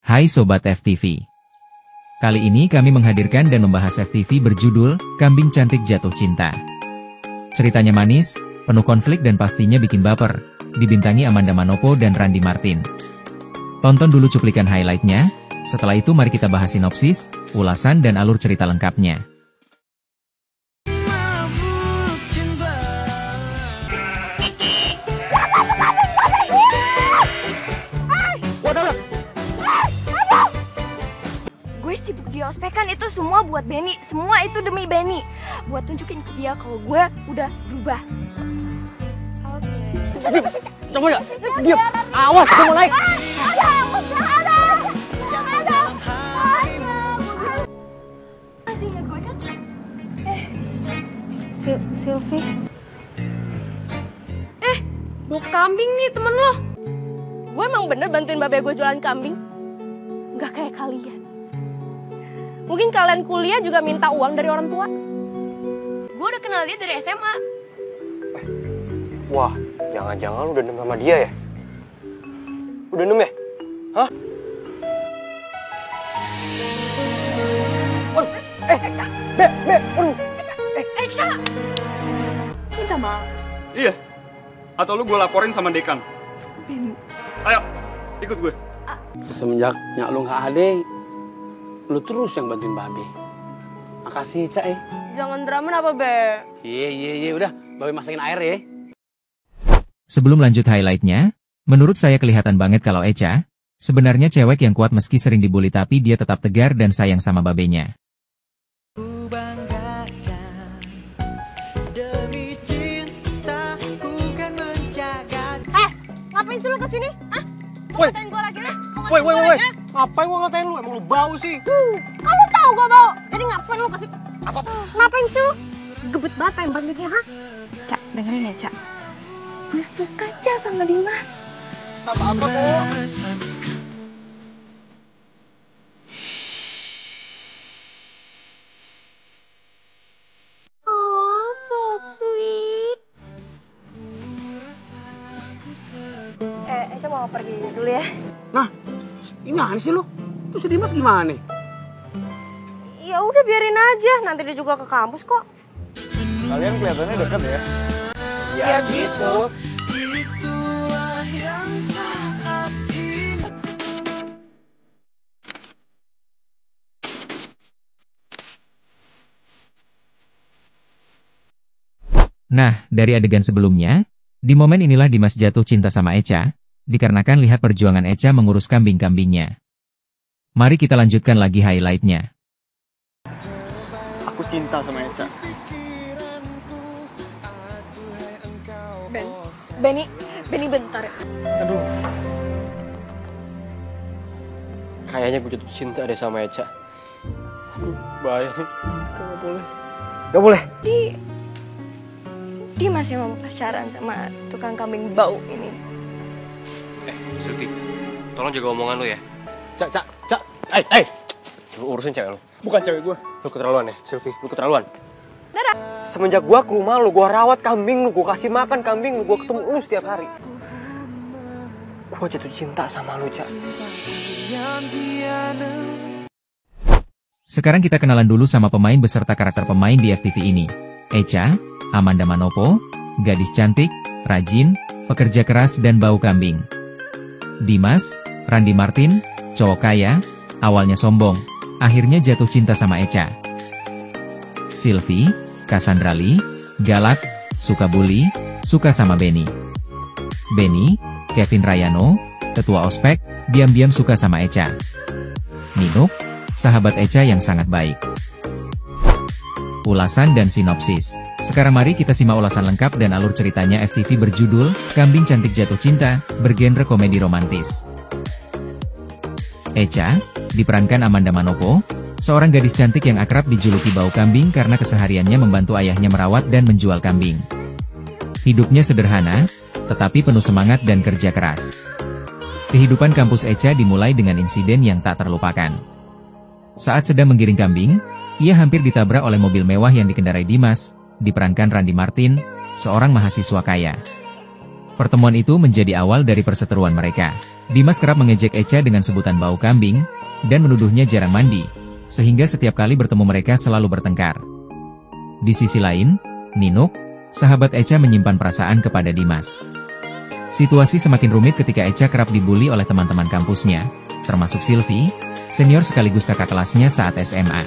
Hai Sobat FTV. Kali ini kami menghadirkan dan membahas FTV berjudul Kambing Cantik Jatuh Cinta. Ceritanya manis, penuh konflik dan pastinya bikin baper, dibintangi Amanda Manopo dan Randy Martin. Tonton dulu cuplikan highlightnya, setelah itu mari kita bahas sinopsis, ulasan dan alur cerita lengkapnya. Gue sibuk di ospekan, itu semua buat Benny, semua itu demi Benny, buat tunjukin ke dia kalau gue udah berubah. Oke. Coba ya, diam. Awas, gue mau naik. Masih ingat gue kan? Sylvie. Bawa kambing nih temen lo. Gue emang bener bantuin babe gue jualan kambing. Gak kayak kalian. Mungkin kalian kuliah juga minta uang dari orang tua. Gue udah kenal dia dari SMA. Wah, jangan-jangan lu udah dem sama dia ya? Udah dem ya? Hah? Cak! Minta maaf. Iya. Atau lu gue laporin sama dekan. Ayo, ikut gue. Semenjak nyak lu gak ada, lu terus yang bantuin babe. Makasih, Cak ya. Jangan drama apa, Be? Iya, udah. Babe masakin air ya. Sebelum lanjut highlightnya, menurut saya kelihatan banget kalau Echa, sebenarnya cewek yang kuat meski sering dibully tapi dia tetap tegar dan sayang sama babenya. Ngapain sih lu kesini? Hah? Mau Woi. ngatain gue lagi nih? Woi. Ngapain gua ngatain lu? Emang lu bau sih? Kamu tahu gue bau. Jadi ngapain lu kasih... Apa? Ngapain sih lu? Gebet banget pengen bandingnya, ha? Cak, dengerin ya, Cak. Gue suka Cak sama Dimas. Apa-apa kok? Oh, so sweet. Echa mau pergi dulu ya. Nah, gimana sih lu? Terus si Dimas gimana nih? Ya udah biarin aja, nanti dia juga ke kampus kok. Kalian kelihatannya dekat ya? Ya gitu. Nah, dari adegan sebelumnya, di momen inilah Dimas jatuh cinta sama Echa, dikarenakan lihat perjuangan Echa mengurus kambing-kambingnya. Mari kita lanjutkan lagi highlightnya. Aku cinta sama Echa. Benny bentar. Aduh. Kayaknya gue jatuh cinta deh sama Echa. Aduh, bahaya nih. Gak boleh. Dia masih mau pacaran sama tukang kambing bau ini. Sylvie, tolong jaga omongan lu ya. Cak. Lu urusin cewek lu. Bukan cewek gue. Lu keterlaluan ya, Sylvie. Lu keterlaluan. Dadah. Semenjak gua ke rumah lu, gua rawat kambing lu, gua kasih makan kambing lu, gua ketemu lu setiap hari. Gua jatuh cinta sama lu, Cak. Sekarang kita kenalan dulu sama pemain beserta karakter pemain di FTV ini. Echa, Amanda Manopo, gadis cantik, rajin, pekerja keras dan bau kambing. Dimas, Randy Martin, cowok kaya, awalnya sombong, akhirnya jatuh cinta sama Echa. Sylvie, Cassandra Lee, galak, suka bully, suka sama Benny. Benny, Kevin Rayano, ketua ospek, diam-diam suka sama Echa. Ninuk, sahabat Echa yang sangat baik. Ulasan dan sinopsis. Sekarang mari kita simak ulasan lengkap dan alur ceritanya FTV berjudul Kambing Cantik Jatuh Cinta, bergenre komedi romantis. Echa, diperankan Amanda Manopo, seorang gadis cantik yang akrab dijuluki bau kambing karena kesehariannya membantu ayahnya merawat dan menjual kambing. Hidupnya sederhana, tetapi penuh semangat dan kerja keras. Kehidupan kampus Echa dimulai dengan insiden yang tak terlupakan. Saat sedang menggiring kambing, ia hampir ditabrak oleh mobil mewah yang dikendarai Dimas, diperankan Randy Martin, seorang mahasiswa kaya. Pertemuan itu menjadi awal dari perseteruan mereka. Dimas kerap mengejek Echa dengan sebutan bau kambing, dan menuduhnya jarang mandi, sehingga setiap kali bertemu mereka selalu bertengkar. Di sisi lain, Ninuk, sahabat Echa menyimpan perasaan kepada Dimas. Situasi semakin rumit ketika Echa kerap dibully oleh teman-teman kampusnya, termasuk Sylvie, senior sekaligus kakak kelasnya saat SMA.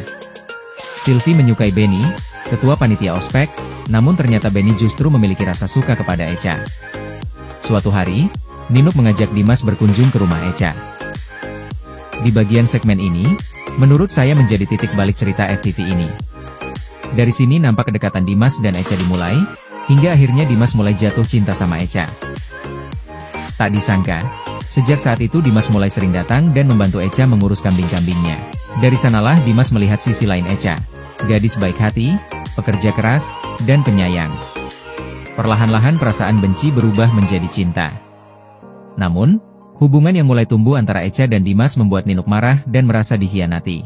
Sylvie menyukai Benny, ketua panitia ospek, namun ternyata Benny justru memiliki rasa suka kepada Echa. Suatu hari, Ninuk mengajak Dimas berkunjung ke rumah Echa. Di bagian segmen ini, menurut saya menjadi titik balik cerita FTV ini. Dari sini nampak kedekatan Dimas dan Echa dimulai, hingga akhirnya Dimas mulai jatuh cinta sama Echa. Tak disangka, sejak saat itu Dimas mulai sering datang dan membantu Echa mengurus kambing-kambingnya. Dari sanalah Dimas melihat sisi lain Echa, gadis baik hati, pekerja keras, dan penyayang. Perlahan-lahan perasaan benci berubah menjadi cinta. Namun, hubungan yang mulai tumbuh antara Echa dan Dimas membuat Ninuk marah dan merasa dikhianati.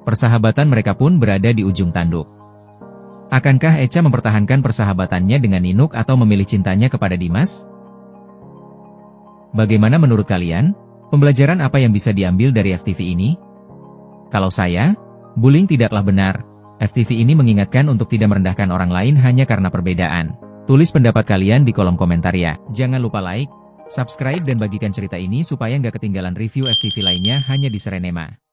Persahabatan mereka pun berada di ujung tanduk. Akankah Echa mempertahankan persahabatannya dengan Ninuk atau memilih cintanya kepada Dimas? Bagaimana menurut kalian? Pembelajaran apa yang bisa diambil dari FTV ini? Kalau saya, bullying tidaklah benar. FTV ini mengingatkan untuk tidak merendahkan orang lain hanya karena perbedaan. Tulis pendapat kalian di kolom komentar ya. Jangan lupa like, subscribe dan bagikan cerita ini supaya nggak ketinggalan review FTV lainnya hanya di Serenema.